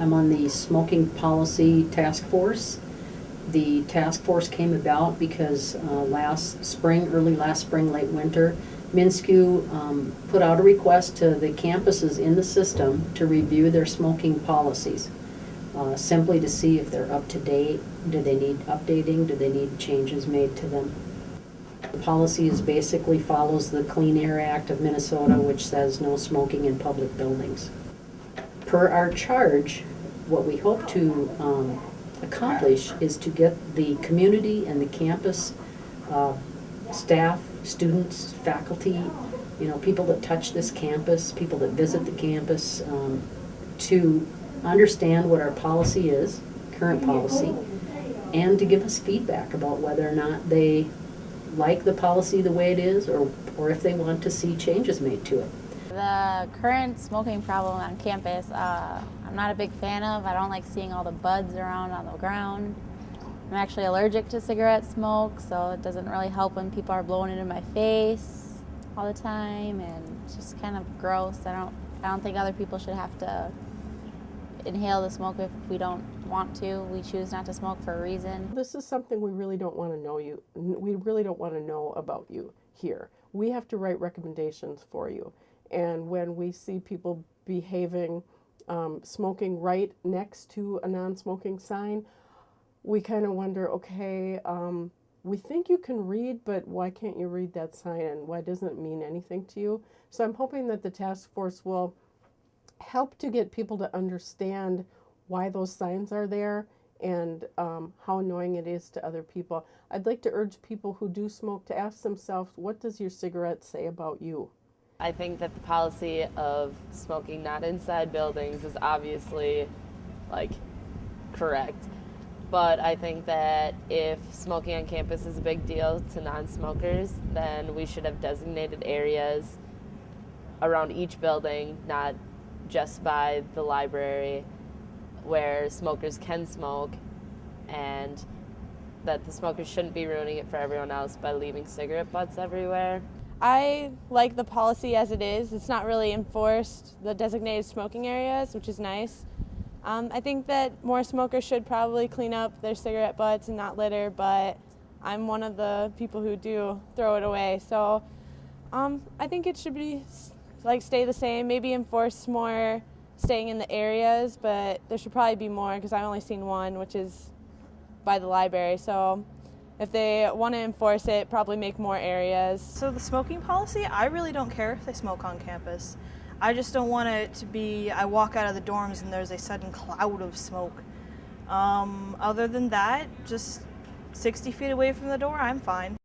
I'm on the smoking policy task force. The task force came about because early last spring, late winter, MnSCU put out a request to the campuses in the system to review their smoking policies, simply to see if they're up to date. Do they need updating? Do they need changes made to them? The policy basically follows the Clean Air Act of Minnesota, which says no smoking in public buildings. Per our charge, what we hope to accomplish is to get the community and the campus staff, students, faculty, people that touch this campus, people that visit the campus, to understand what our policy is, current policy, and to give us feedback about whether or not they like the policy the way it is, or if they want to see changes made to it. The current smoking problem on campus, I'm not a big fan of. I don't like seeing all the buds around on the ground. I'm actually allergic to cigarette smoke, so it doesn't really help when people are blowing it in my face all the time, and it's just kind of gross. I don't think other people should have to inhale the smoke if we don't want to. We choose not to smoke for a reason. This is something we really don't want to know we really don't want to know about you here. We have to write recommendations for you. And when we see people behaving, smoking right next to a non-smoking sign, we kind of wonder, okay, we think you can read, but why can't you read that sign, and why doesn't it mean anything to you? So I'm hoping that the task force will help to get people to understand why those signs are there and how annoying it is to other people. I'd like to urge people who do smoke to ask themselves, what does your cigarette say about you? I think that the policy of smoking not inside buildings is obviously correct. But I think that if smoking on campus is a big deal to non-smokers, then we should have designated areas around each building, not just by the library, where smokers can smoke, and that the smokers shouldn't be ruining it for everyone else by leaving cigarette butts everywhere. I like the policy as it is. It's not really enforced, the designated smoking areas, which is nice. I think that more smokers should probably clean up their cigarette butts and not litter, but I'm one of the people who do throw it away. So I think it should be stay the same, maybe enforce more staying in the areas, but there should probably be more because I've only seen one, which is by the library. So if they want to enforce it, probably make more areas. So the smoking policy, I really don't care if they smoke on campus. I just don't want it to be, I walk out of the dorms and there's a sudden cloud of smoke. Other than that, just 60 feet away from the door, I'm fine.